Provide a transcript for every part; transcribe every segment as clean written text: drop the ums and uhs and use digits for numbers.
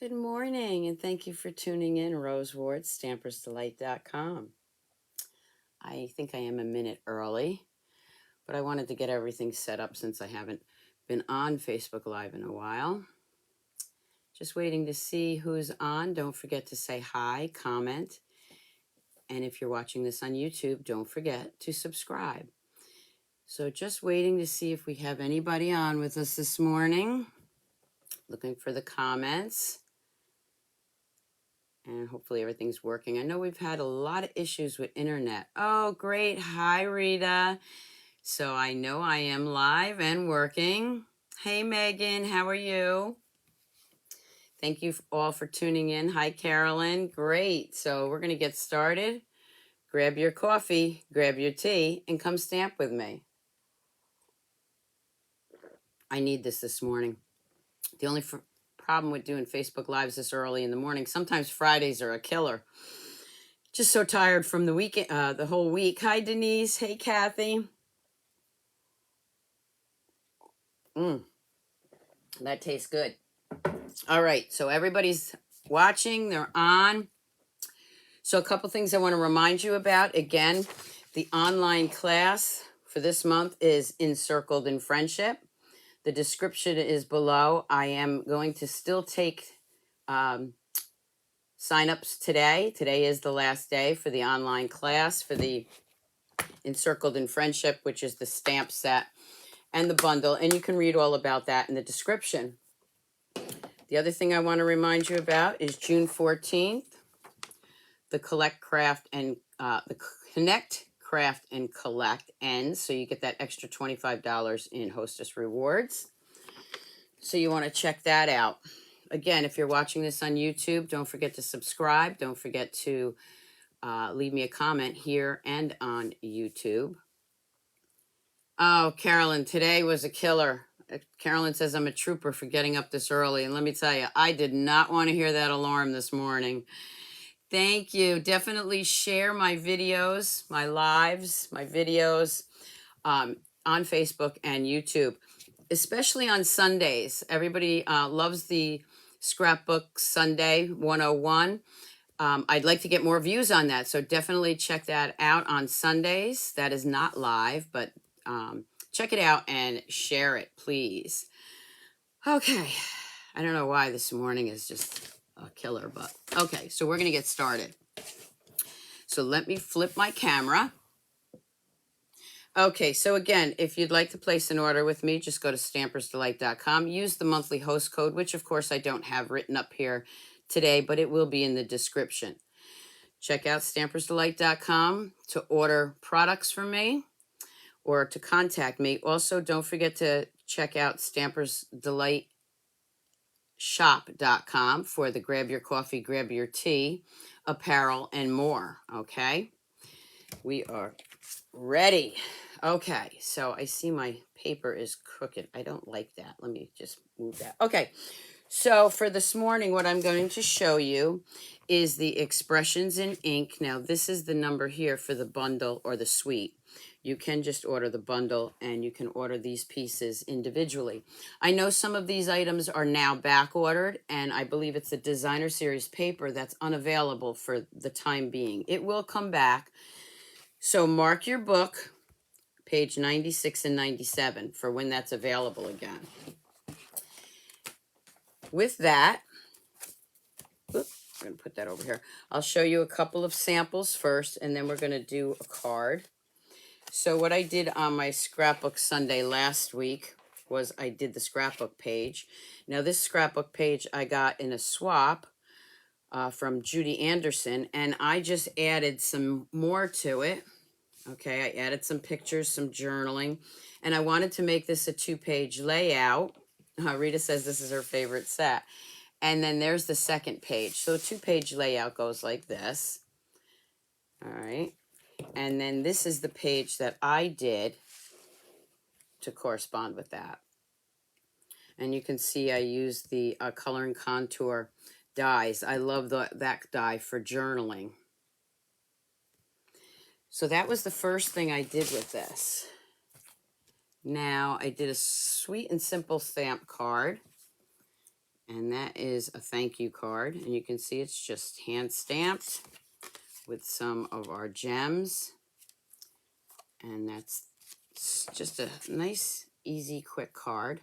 Good morning, and thank you for tuning in, Rose Ward, Stampersdelight.com. I think I am a minute early, but I wanted to get everything set up since I haven't been on Facebook Live in a while. Just waiting to see who's on. Don't forget to say hi, comment, and if you're watching this on YouTube, don't forget to subscribe. So just waiting to see if we have anybody on with us this morning. Looking for the comments. And hopefully everything's working. I know we've had a lot of issues with internet. Oh, great. Hi, Rita. So I know I am live and working. Hey, Megan, how are you? Thank you all for tuning in. Hi, Carolyn. Great. So we're going to get started. Grab your coffee, grab your tea, and come stamp with me. I need this morning. The only problem with doing Facebook Lives this early in the morning, sometimes Fridays are a killer. Just so tired from the weekend, the whole week. Hi, Denise. Hey, Kathy. That tastes good. All right, so everybody's watching. They're on. So a couple things I want to remind you about. Again, the online class for this month is Encircled in Friendship. The description is below. I am going to still take sign-ups today. Today is the last day for the online class for the Encircled in Friendship, which is the stamp set and the bundle. And you can read all about that in the description. The other thing I want to remind you about is June 14th, the Connect, Craft, and Collect ends. So you get that extra $25 in Hostess rewards. So you want to check that out. Again, if you're watching this on YouTube, don't forget to subscribe. Don't forget to leave me a comment here and on YouTube. Oh, Carolyn, today was a killer. Carolyn says I'm a trooper for getting up this early. And let me tell you, I did not want to hear that alarm this morning. Thank you. Definitely share my videos, my lives, my videos on Facebook and YouTube, especially on Sundays. Everybody loves the Scrapbook Sunday 101. I'd like to get more views on that. So definitely check that out on Sundays. That is not live, but check it out and share it, please. Okay. I don't know why this morning is just a killer, but okay. So we're going to get started. So let me flip my camera. Okay. So again, if you'd like to place an order with me, just go to Stampersdelight.com. Use the monthly host code, which of course I don't have written up here today, but it will be in the description. Check out Stampersdelight.com to order products from me or to contact me. Also, don't forget to check out Stampersdelightshop.com for the grab your coffee, grab your tea, apparel, and more. Okay, we are ready. Okay, so I see my paper is crooked. I don't like that. Let me just move that. Okay, so for this morning, what I'm going to show you is the expressions in ink. Now, this is the number here for the bundle or the suite. You can just order the bundle and you can order these pieces individually. I know some of these items are now back ordered, and I believe it's the designer series paper that's unavailable for the time being. It will come back. So mark your book, page 96 and 97, for when that's available again. With that, I'm going to put that over here. I'll show you a couple of samples first, and then we're going to do a card. So what I did on my Scrapbook Sunday last week was I did the scrapbook page. Now this scrapbook page I got in a swap from Judy Anderson, and I just added some more to it. Okay, I added some pictures, some journaling, and I wanted to make this a 2-page layout. Rita says this is her favorite set. And then there's the second page. So a 2-page layout goes like this. All right. And then this is the page that I did to correspond with that. And you can see I used the Color and Contour dies. I love that die for journaling. So that was the first thing I did with this. Now I did a sweet and simple stamp card. And that is a thank you card. And you can see it's just hand stamped with some of our gems. And that's just a nice, easy, quick card.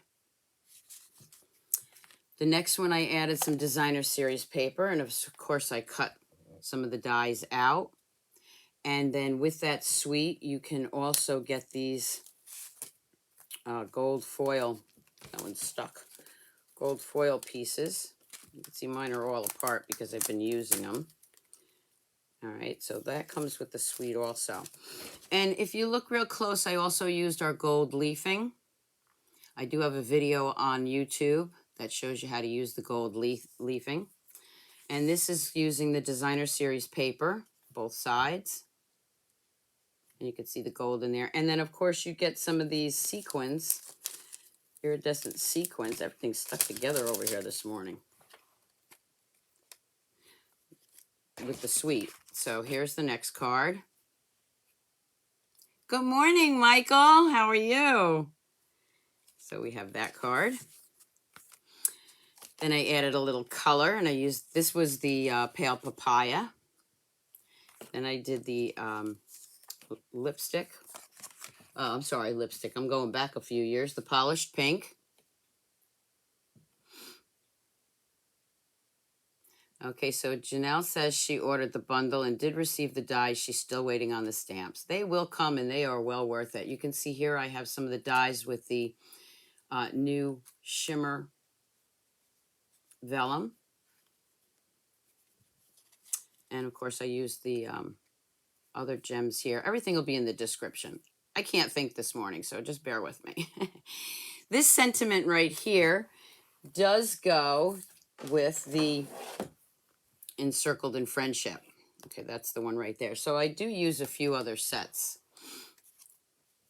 The next one, I added some designer series paper. And of course, I cut some of the dies out. And then with that suite, you can also get these gold foil. That one's stuck. Gold foil pieces. You can see mine are all apart because I've been using them. All right, so that comes with the suite also. And if you look real close, I also used our gold leafing. I do have a video on YouTube that shows you how to use the gold leafing. And this is using the designer series paper, both sides. And you can see the gold in there. And then, of course, you get some of these sequins, iridescent sequins. Everything's stuck together over here this morning with the suite. So here's the next card. Good morning, Michael. How are you? So we have that card. Then I added a little color, and I used, this was the pale papaya. Then I did the lipstick. I'm sorry, lipstick. I'm going back a few years. The polished pink. Okay, so Janelle says she ordered the bundle and did receive the dies. She's still waiting on the stamps. They will come, and they are well worth it. You can see here I have some of the dies with the new Shimmer Vellum. And, of course, I used the other gems here. Everything will be in the description. I can't think this morning, so just bear with me. This sentiment right here does go with the Encircled in Friendship. Okay, that's the one right there. So I do use a few other sets.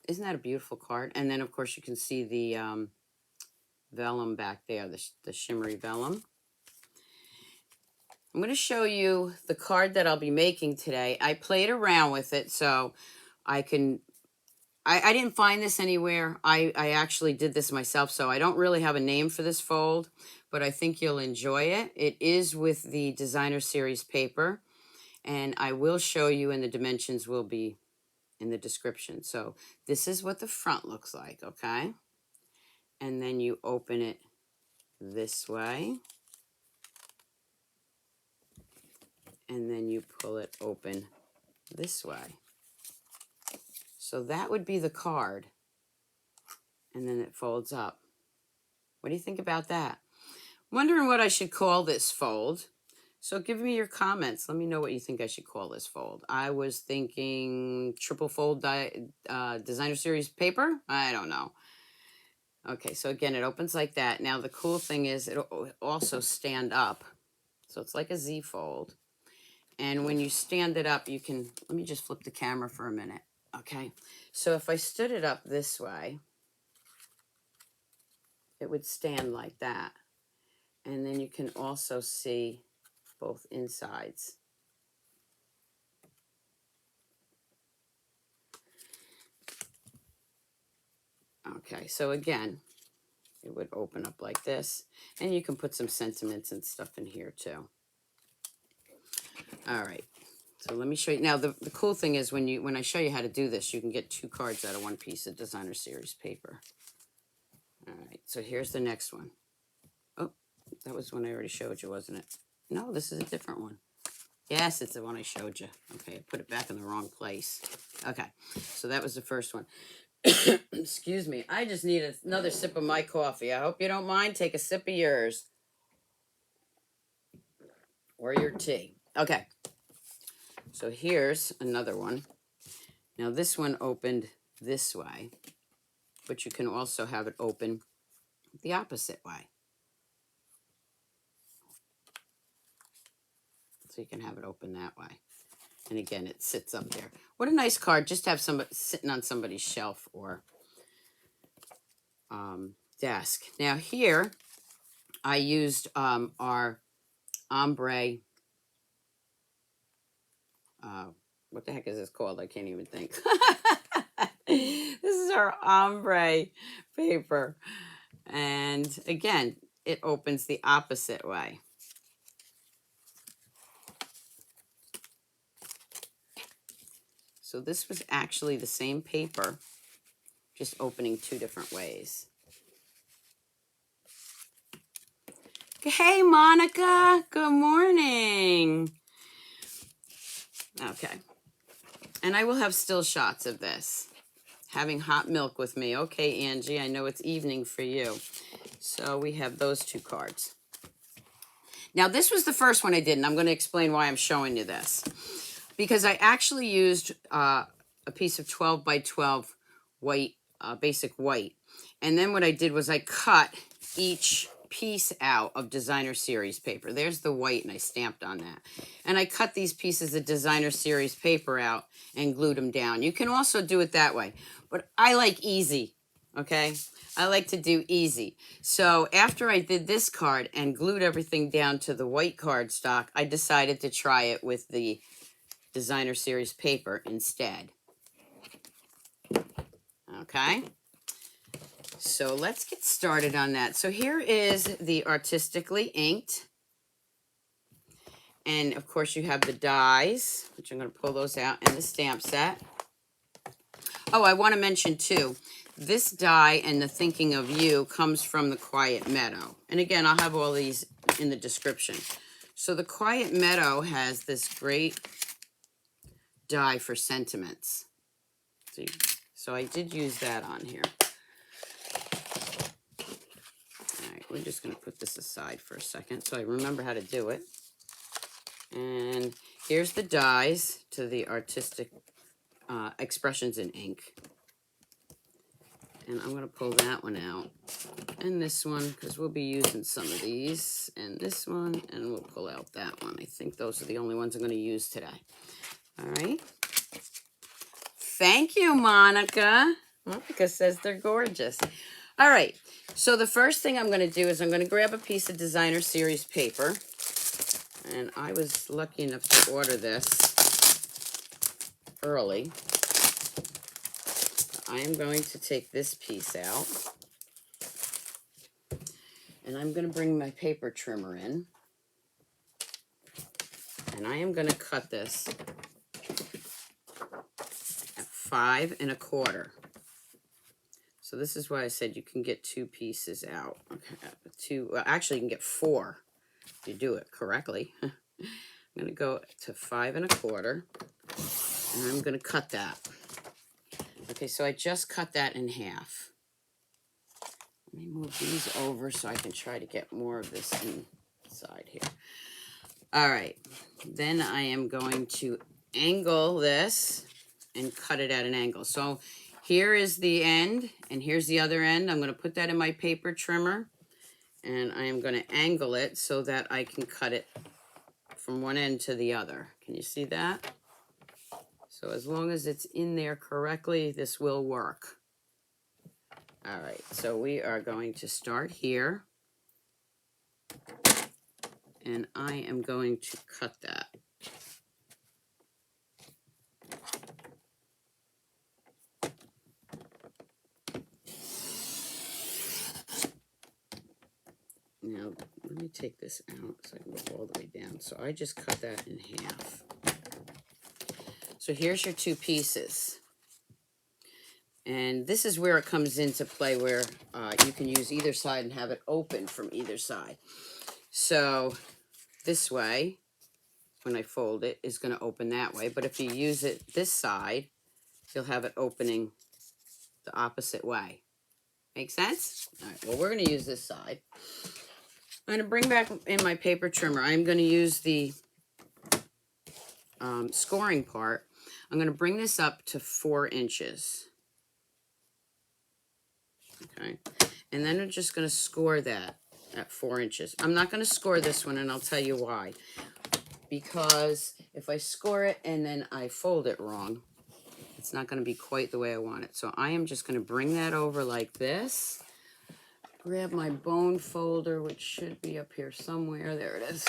Isn't that a beautiful card? And then, of course, you can see the vellum back there, the shimmery vellum. I'm going to show you the card that I'll be making today. I played around with it so I can... I didn't find this anywhere. I actually did this myself, so I don't really have a name for this fold, but I think you'll enjoy it. It is with the designer series paper, and I will show you, and the dimensions will be in the description. So this is what the front looks like, okay? And then you open it this way, and then you pull it open this way. So that would be the card, and then it folds up. What do you think about that? Wondering what I should call this fold. So give me your comments. Let me know what you think I should call this fold. I was thinking triple fold designer series paper. I don't know. Okay, so again, it opens like that. Now the cool thing is it'll also stand up. So it's like a Z fold. And when you stand it up, you can, let me just flip the camera for a minute. Okay, so if I stood it up this way, it would stand like that. And then you can also see both insides. Okay, so again, it would open up like this. And you can put some sentiments and stuff in here too. All right, so let me show you. Now, the cool thing is when I show you how to do this, you can get 2 cards out of 1 piece of designer series paper. All right, so here's the next one. Oh, that was one I already showed you, wasn't it? No, this is a different one. Yes, it's the one I showed you. Okay, I put it back in the wrong place. Okay, so that was the first one. Excuse me, I just need another sip of my coffee. I hope you don't mind. Take a sip of yours. Or your tea. Okay, so here's another one. Now this one opened this way, but you can also have it open the opposite way. So you can have it open that way. And again, it sits up there. What a nice card, just to have somebody sitting on somebody's shelf or desk. Now here, I used our Ombre, what the heck is this called? I can't even think. This is our Ombre paper. And again, it opens the opposite way. So this was actually the same paper, just opening 2 different ways. Hey, Monica, good morning. Okay, and I will have still shots of this. Having hot milk with me. Okay, Angie, I know it's evening for you. So we have those 2 cards. Now, this was the first one I did, and I'm going to explain why I'm showing you this. Because I actually used a piece of 12 by 12 white, basic white. And then what I did was I cut each piece out of designer series paper. There's the white, and I stamped on that. And I cut these pieces of designer series paper out and glued them down. You can also do it that way, but I like easy, okay? I like to do easy. So after I did this card and glued everything down to the white cardstock, I decided to try it with the designer series paper instead. Okay? So let's get started on that. So here is the artistically inked. And of course you have the dies, which I'm going to pull those out, and the stamp set. Oh, I want to mention too, this die and the Thinking of You comes from the Quiet Meadow. And again, I'll have all these in the description. So the Quiet Meadow has this great die for sentiments. See? So I did use that on here. All right, we're just going to put this aside for a second so I remember how to do it. And here's the dies to the artistic expressions in ink. And I'm going to pull that one out. And this one, because we'll be using some of these. And this one, and we'll pull out that one. I think those are the only ones I'm going to use today. All right. Thank you, Monica. Monica says they're gorgeous. All right. So the first thing I'm going to do is I'm going to grab a piece of designer series paper. And I was lucky enough to order this early. I am going to take this piece out. And I'm going to bring my paper trimmer in. And I am going to cut this at 5 1/4. So this is why I said you can get 2 pieces out. Okay, well, actually you can get 4 if you do it correctly. I'm going to go to 5 1/4, and I'm going to cut that. Okay, so I just cut that in half. Let me move these over so I can try to get more of this inside here. All right, then I am going to angle this and cut it at an angle. So here is the end, and here's the other end. I'm going to put that in my paper trimmer, and I am going to angle it so that I can cut it from one end to the other. Can you see that? So as long as it's in there correctly, this will work. All right, so we are going to start here, and I am going to cut that. Now, let me take this out so I can go all the way down. So I just cut that in half. So here's your 2 pieces. And this is where it comes into play, where you can use either side and have it open from either side. So this way, when I fold it, is going to open that way. But if you use it this side, you'll have it opening the opposite way. Make sense? All right, well, we're going to use this side. I'm going to bring back in my paper trimmer. I'm going to use the scoring part. I'm going to bring this up to 4 inches. Okay. And then I'm just going to score that at 4 inches. I'm not going to score this one, and I'll tell you why. Because if I score it and then I fold it wrong, it's not going to be quite the way I want it. So I am just going to bring that over like this. Grab my bone folder, which should be up here somewhere. There it is.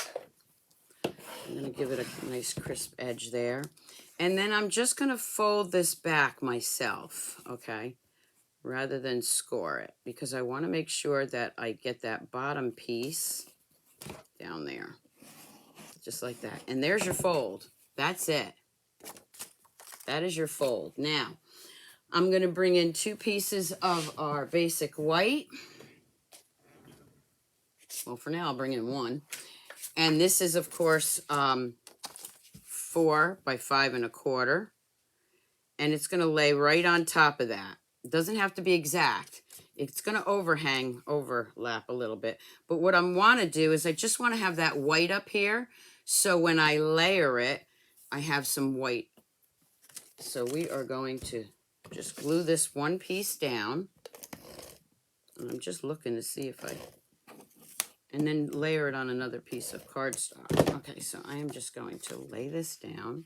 I'm going to give it a nice crisp edge there. And then I'm just going to fold this back myself, okay? rather than score it, because I want to make sure that I get that bottom piece down there, just like that. And there's your fold. That's it. That is your fold. Now, I'm going to bring in 2 pieces of our basic white. Well, for now, I'll bring in 1. And this is, of course, 4 by 5 1/4. And it's going to lay right on top of that. It doesn't have to be exact. It's going to overlap a little bit. But what I want to do is I just want to have that white up here. So when I layer it, I have some white. So we are going to just glue this one piece down. And I'm just looking to see if and then layer it on another piece of cardstock. Okay, so I am just going to lay this down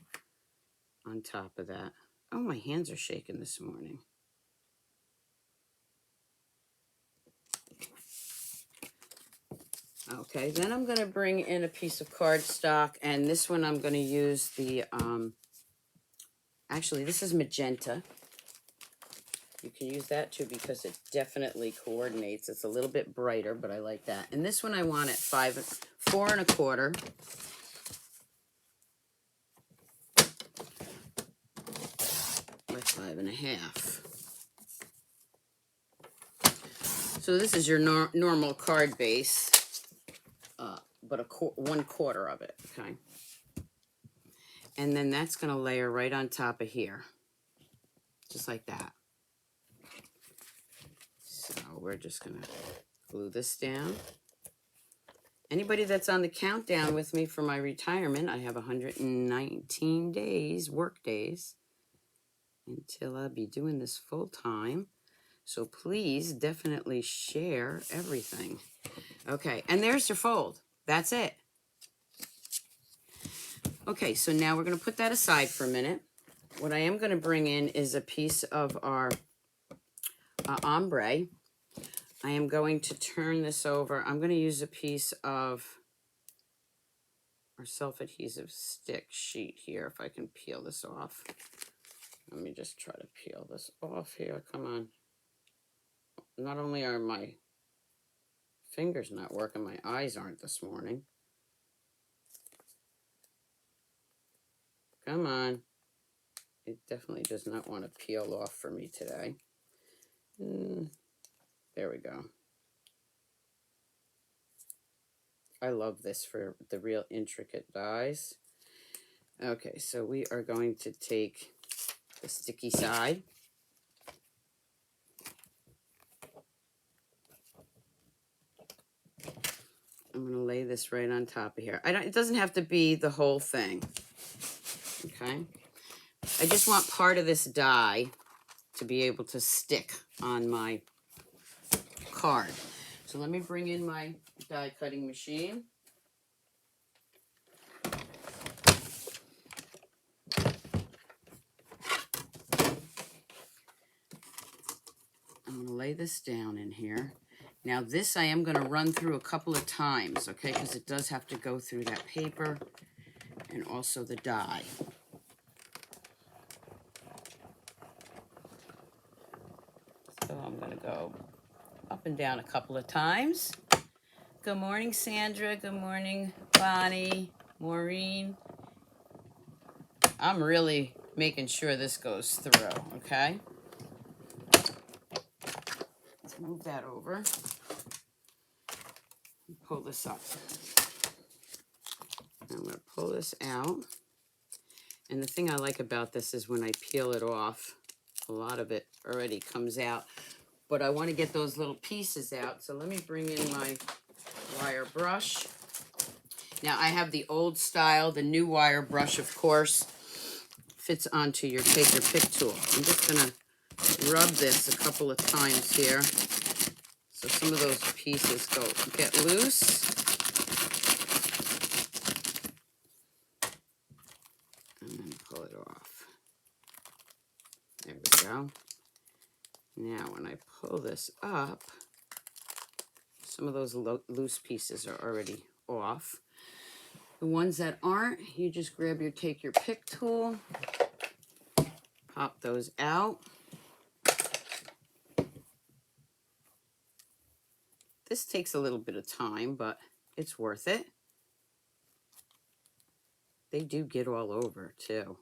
on top of that. Oh, my hands are shaking this morning. Okay, then I'm going to bring in a piece of cardstock, and this one I'm going to use the, actually, this is magenta. You can use that too because it definitely coordinates. It's a little bit brighter, but I like that. And this one I want at 4 1/4. By 5 1/2. So this is your normal card base, but 1/4 of it, okay? And then that's going to layer right on top of here, just like that. So we're just going to glue this down. Anybody that's on the countdown with me for my retirement, I have 119 days, work days, until I'll be doing this full time. So please definitely share everything. Okay, and there's your fold. That's it. Okay, so now we're going to put that aside for a minute. What I am going to bring in is a piece of our ombre. I am going to turn this over. I'm going to use a piece of our self-adhesive stick sheet here, if I can peel this off. Let me just try to peel this off here. Come on. Not only are my fingers not working, my eyes aren't this morning. Come on. It definitely does not want to peel off for me today. There we go. I love this for the real intricate dies. Okay, so we are going to take the sticky side. I'm going to lay this right on top of here. It doesn't have to be the whole thing. Okay? I just want part of this die to be able to stick on my card. So let me bring in my die cutting machine. I'm going to lay this down in here. Now this I am going to run through a couple of times, okay, because it does have to go through that paper and also the die. So I'm going to go up and down a couple of times. Good morning, Sandra. Good morning, Bonnie, Maureen. I'm really making sure this goes through, okay? Let's move that over. Pull this up. I'm going to pull this out. And the thing I like about this is when I peel it off, a lot of it already comes out. But I want to get those little pieces out. So let me bring in my wire brush. Now I have the old style. The new wire brush, of course, fits onto your take your pick tool. I'm just going to rub this a couple of times here. So some of those pieces get loose. And then pull it off. There we go. Now when I pull this up, some of those loose pieces are already off. The ones that aren't, you just grab your take your pick tool, pop those out. This takes a little bit of time, but it's worth it. They do get all over too.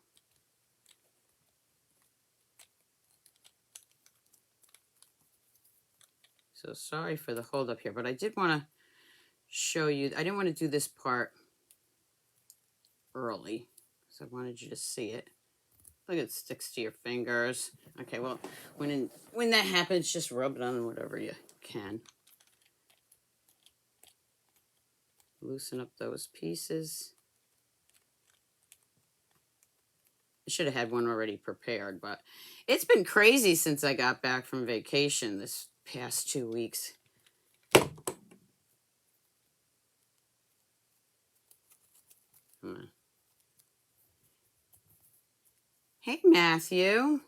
So sorry for the hold up here, but I did want to show you. I didn't want to do this part early, so I wanted you to see it. Look, it sticks to your fingers. Okay, well, when that happens, just rub it on whatever you can. Loosen up those pieces. I should have had one already prepared, but it's been crazy since I got back from vacation this past 2 weeks. Hey, Matthew.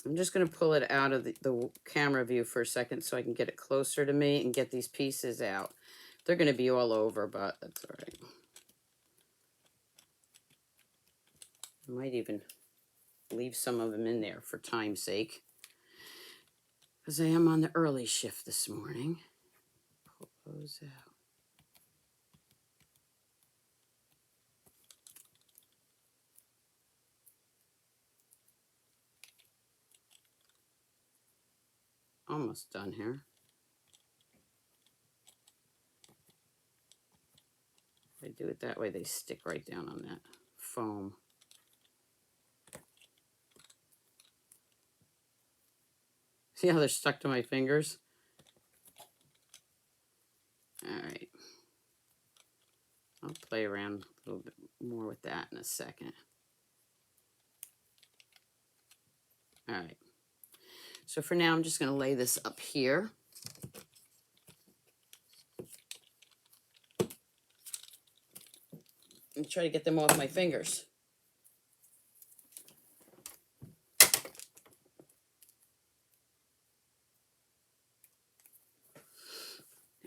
I'm just going to pull it out of the camera view for a second so I can get it closer to me and get these pieces out. They're going to be all over, but that's all right. I might even leave some of them in there for time's sake, because I am on the early shift this morning. Pull those out. Almost done here. If I do it that way, they stick right down on that foam. See how they're stuck to my fingers? All right. I'll play around a little bit more with that in a second. All right. So for now, I'm just going to lay this up here. And try to get them off my fingers.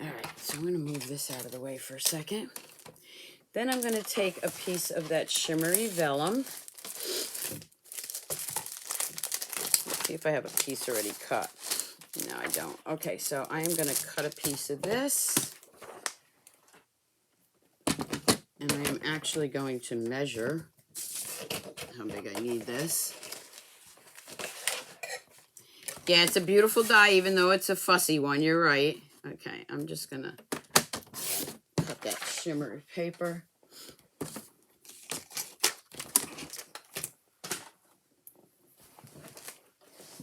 All right, so I'm going to move this out of the way for a second. Then I'm going to take a piece of that shimmery vellum. Let's see if I have a piece already cut. No, I don't. Okay, so I am going to cut a piece of this. And I am actually going to measure how big I need this. Yeah, it's a beautiful die, even though it's a fussy one. You're right. Okay, I'm just going to cut that shimmery paper.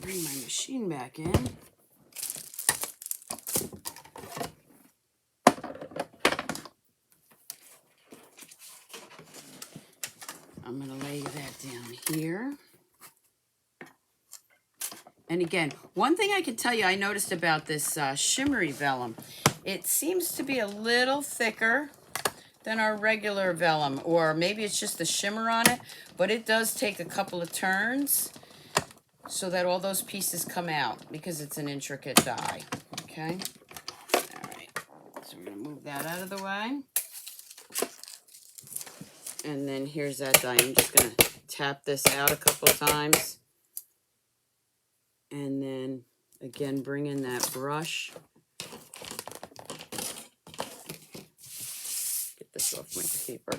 Bring my machine back in. I'm going to lay that down here. And again, one thing I can tell you I noticed about this shimmery vellum, it seems to be a little thicker than our regular vellum, or maybe it's just the shimmer on it, but it does take a couple of turns so that all those pieces come out, because it's an intricate die, okay? All right, so we're gonna move that out of the way. And then here's that die. I'm just gonna tap this out a couple of times. And then, again, bring in that brush. Get this off my paper.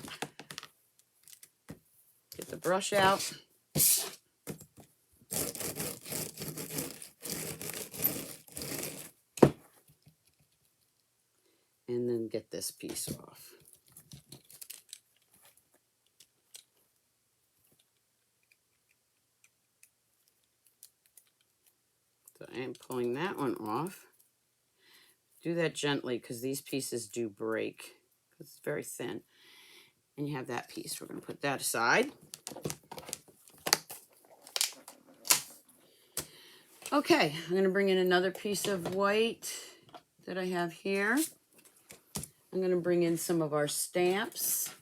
Get the brush out. And then get this piece off. So I am pulling that one off. Do that gently because these pieces do break. It's very thin. And you have that piece. We're going to put that aside. Okay, I'm going to bring in another piece of white that I have here. I'm going to bring in some of our stamps.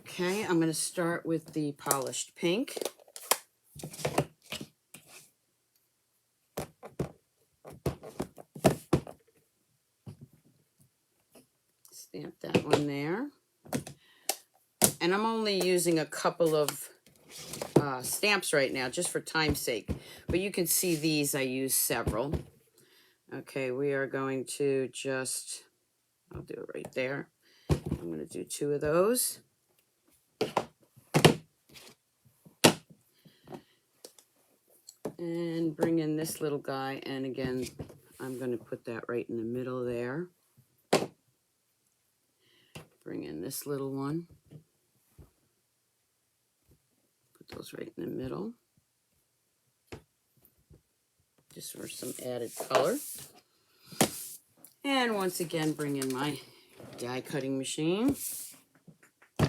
Okay, I'm going to start with the polished pink. Stamp that one there. And I'm only using a couple of stamps right now, just for time's sake. But you can see these, I use several. Okay, we are going to just, I'll do it right there. I'm going to do 2 of those. And bring in this little guy, and again, I'm going to put that right in the middle there. Bring in this little one. Put those right in the middle. Just for some added color. And once again, bring in my die cutting machine. And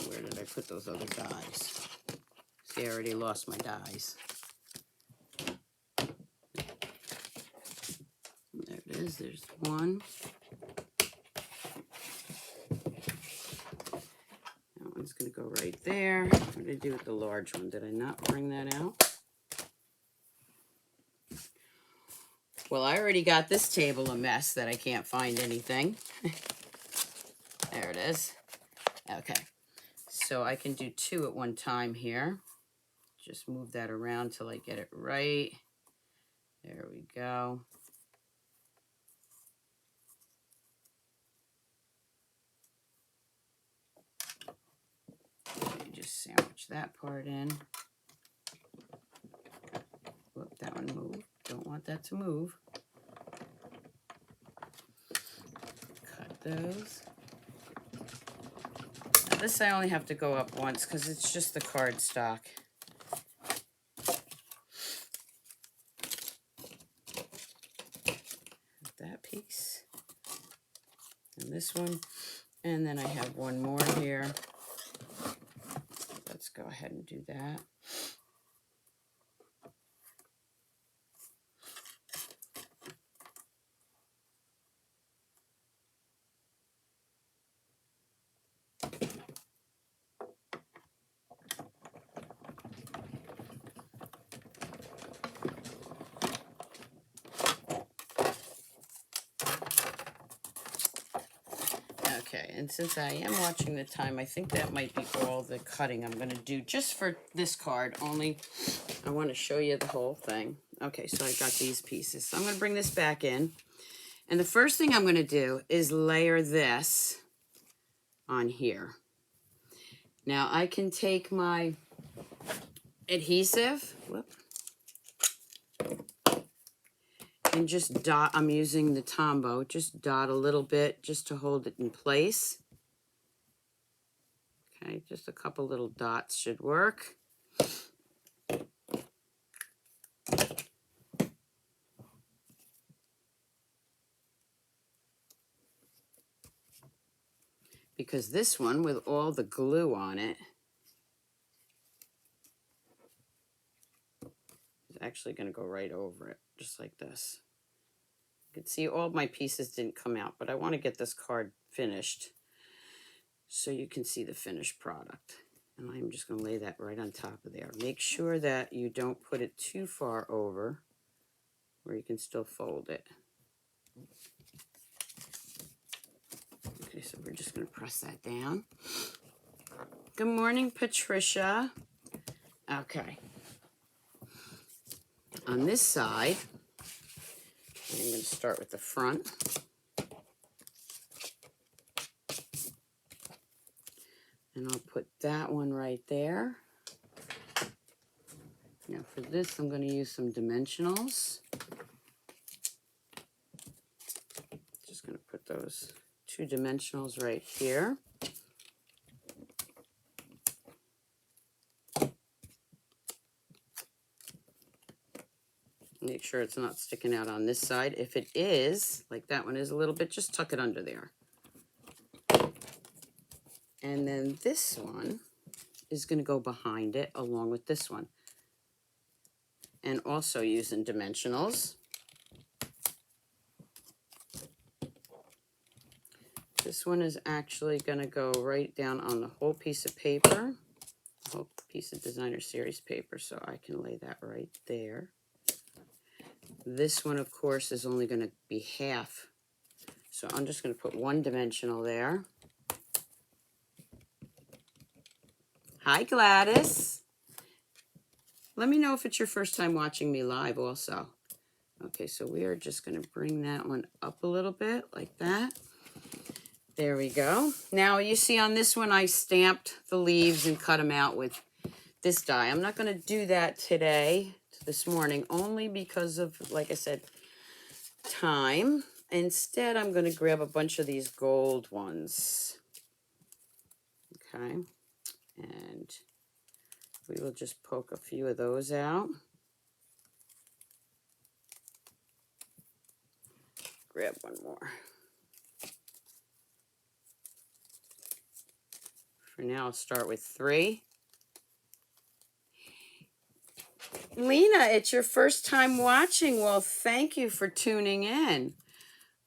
where did I put those other dies? See, I already lost my dies. There it is, there's one. That one's gonna go right there. What did I do with the large one? Did I not bring that out? Well, I already got this table a mess that I can't find anything. There it is. Okay, so I can do 2 at one time here. Just move that around till I get it right. There we go. Okay, just sandwich that part in. Whoop, that one moved. Don't want that to move. Cut those. Now this I only have to go up once because it's just the cardstock. That piece. And this one. And then I have one more here. Let's go ahead and do that. Okay, and since I am watching the time, I think that might be all the cutting I'm going to do just for this card. Only I want to show you the whole thing. Okay, so I got these pieces. So I'm going to bring this back in. And the first thing I'm going to do is layer this on here. Now I can take my adhesive, and just dot. I'm using the Tombow, just dot a little bit just to hold it in place. Okay, just a couple little dots should work. Because this one, with all the glue on it, is actually going to go right over it, just like this. You can see all my pieces didn't come out, but I want to get this card finished so you can see the finished product. And I'm just going to lay that right on top of there. Make sure that you don't put it too far over where you can still fold it. Okay, so we're just going to press that down. Good morning, Patricia. Okay. On this side, I'm going to start with the front. And I'll put that one right there. Now for this, I'm going to use some dimensionals. Just going to put those 2 dimensionals right here. Make sure it's not sticking out on this side. If it is, like that one is a little bit, just tuck it under there. And then this one is going to go behind it along with this one. And also using dimensionals. This one is actually going to go right down on the whole piece of paper, the whole piece of designer series paper, so I can lay that right there. This one, of course, is only going to be half. So I'm just going to put one dimensional there. Hi, Gladys. Let me know if it's your first time watching me live also. Okay, so we are just going to bring that one up a little bit like that. There we go. Now you see on this one I stamped the leaves and cut them out with this die. I'm not going to do that today, this morning, only because of, like I said, time. Instead, I'm going to grab a bunch of these gold ones. Okay, and we will just poke a few of those out. Grab one more. For now, I'll start with 3. Lena, it's your first time watching. Well, thank you for tuning in.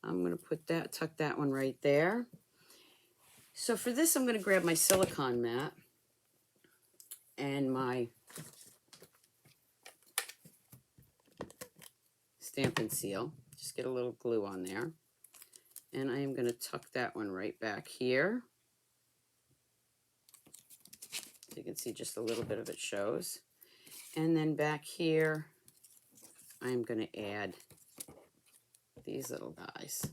I'm going to put that, tuck that one right there. So for this, I'm going to grab my silicone mat and my Stamp and Seal. Just get a little glue on there. And I am going to tuck that one right back here. So you can see just a little bit of it shows. And then back here, I'm going to add these little guys.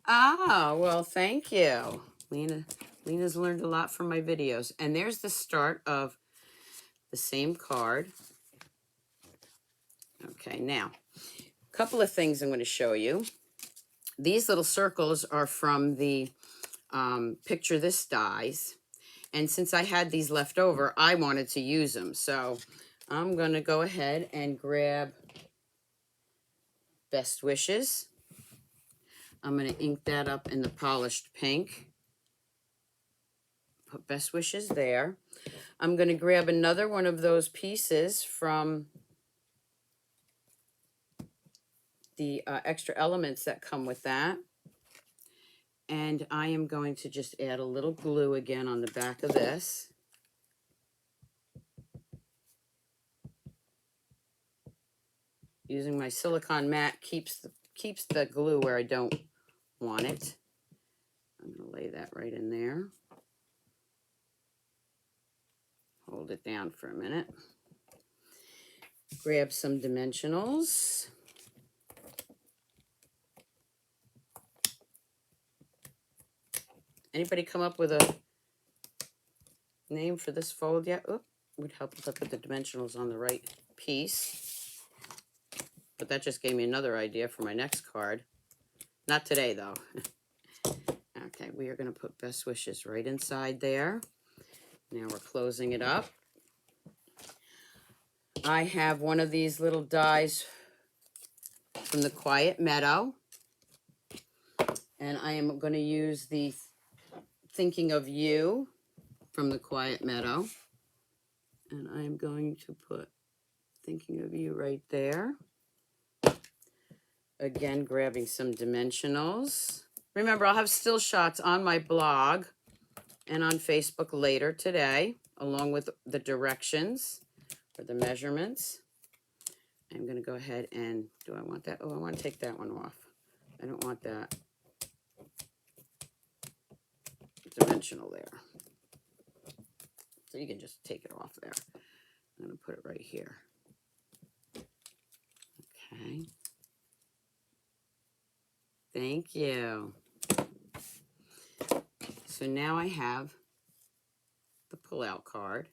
Ah, well, thank you. Lena's learned a lot from my videos. And there's the start of the same card. Okay, now, a couple of things I'm going to show you. These little circles are from the Picture This dies. And since I had these left over, I wanted to use them. So I'm going to go ahead and grab Best Wishes. I'm going to ink that up in the polished pink. Put Best Wishes there. I'm going to grab another one of those pieces from the extra elements that come with that. And I am going to just add a little glue again on the back of this. Using my silicone mat keeps the glue where I don't want it. I'm going to lay that right in there. Hold it down for a minute. Grab some dimensionals. Anybody come up with a name for this fold yet? Oop, would help if I put the dimensionals on the right piece. But that just gave me another idea for my next card. Not today, though. Okay, we are going to put Best Wishes right inside there. Now we're closing it up. I have one of these little dies from the Quiet Meadow. And I am going to use the Thinking of You from the Quiet Meadow. And I am going to put Thinking of You right there. Again, grabbing some dimensionals. Remember, I'll have still shots on my blog and on Facebook later today, along with the directions for the measurements. I'm going to go ahead and, do I want that? Oh, I want to take that one off. I don't want that dimensional there. So you can just take it off there. I'm going to put it right here. Okay. Thank you. So now I have the pull-out card.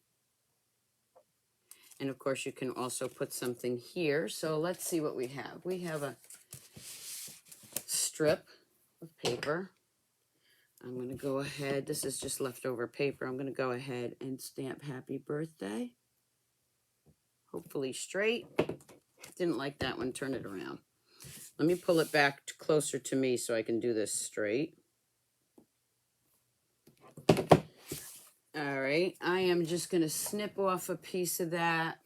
And of course you can also put something here. So let's see what we have. We have a strip of paper. I'm going to go ahead. This is just leftover paper. I'm going to go ahead and stamp Happy Birthday. Hopefully straight. Didn't like that one. Turn it around. Let me pull it back closer to me so I can do this straight. All right. I am just going to snip off a piece of that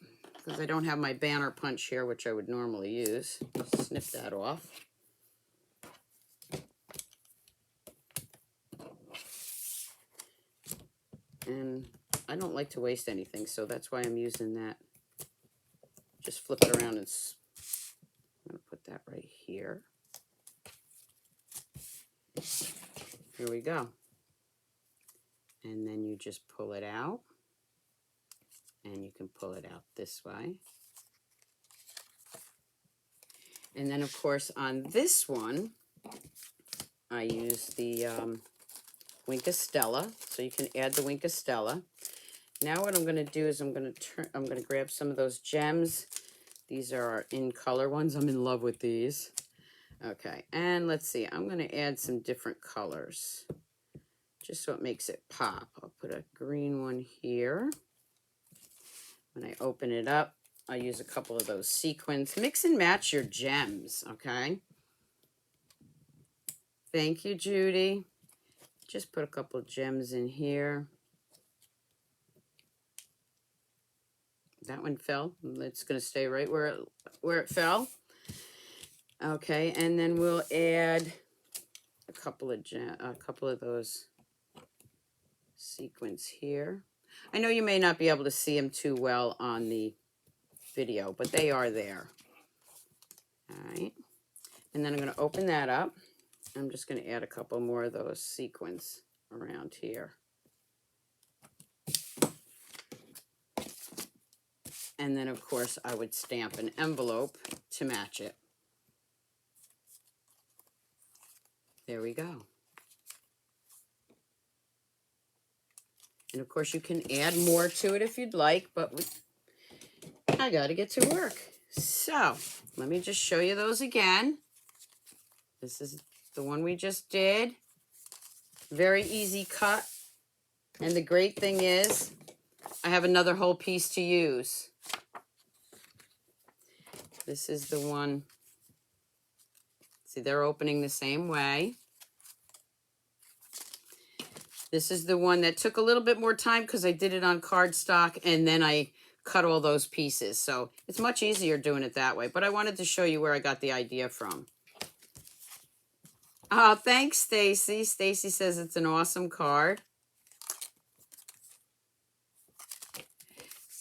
because I don't have my banner punch here, which I would normally use. Snip that off. And I don't like to waste anything, so that's why I'm using that. Just flip it around and I'm going to put that right here. Here we go. And then you just pull it out. And you can pull it out this way. And then, of course, on this one, I use the Wink of Stella. So you can add the Wink of Stella. Now what I'm going to do is I'm going to grab some of those gems. These are our in color ones. I'm in love with these. Okay, and let's see. I'm going to add some different colors, just so it makes it pop. I'll put a green one here. When I open it up, I'll use a couple of those sequins. Mix and match your gems, okay? Thank you, Judy. Just put a couple of gems in here. That one fell. It's going to stay right where it fell. Okay, and then we'll add a couple of those sequins here. I know you may not be able to see them too well on the video, but they are there. All right, and then I'm going to open that up. I'm just going to add a couple more of those sequins around here. And then, of course, I would stamp an envelope to match it. There we go. And, of course, you can add more to it if you'd like, but I got to get to work. So, let me just show you those again. This is the one we just did. Very easy cut. And the great thing is, I have another whole piece to use. This is the one. See, they're opening the same way. This is the one that took a little bit more time because I did it on cardstock and then I cut all those pieces. So it's much easier doing it that way. But I wanted to show you where I got the idea from. Oh, thanks, Stacy. Stacy says it's an awesome card.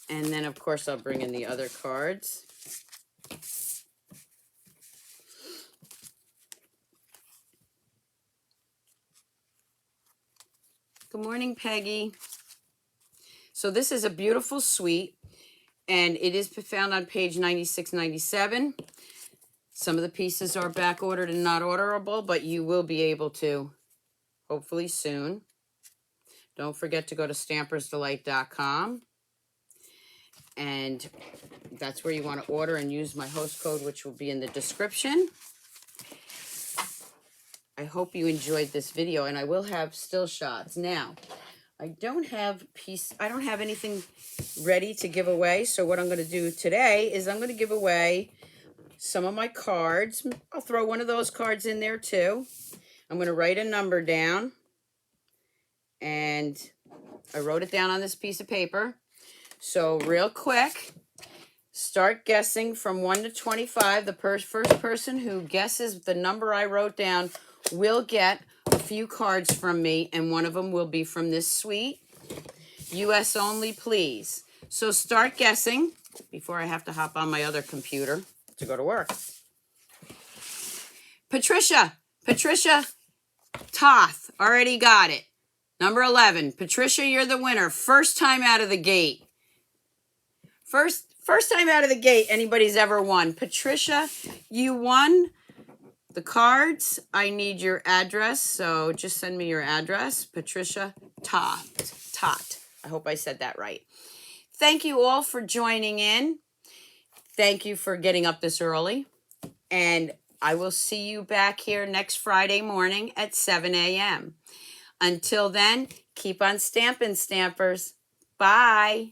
And then, of course, I'll bring in the other cards. Good morning, Peggy. So this is a beautiful suite, and it is found on page 96-97. Some of the pieces are back ordered and not orderable, but you will be able to, hopefully soon. Don't forget to go to Stampersdelight.com. And that's where you want to order and use my host code, which will be in the description. I hope you enjoyed this video, and I will have still shots. Now, I don't have anything ready to give away. So what I'm going to do today is I'm going to give away some of my cards. I'll throw one of those cards in there too. I'm going to write a number down, and I wrote it down on this piece of paper. So real quick, start guessing from 1 to 25. The first person who guesses the number I wrote down will get a few cards from me, and one of them will be from this suite. US only, please. So start guessing before I have to hop on my other computer to go to work. Patricia Toth, already got it. Number 11. Patricia, you're the winner. First time out of the gate. First time out of the gate anybody's ever won. Patricia, you won the cards. I need your address, so just send me your address. Patricia Tot. I hope I said that right. Thank you all for joining in. Thank you for getting up this early. And I will see you back here next Friday morning at 7 a.m. Until then, keep on stamping, Stampers. Bye.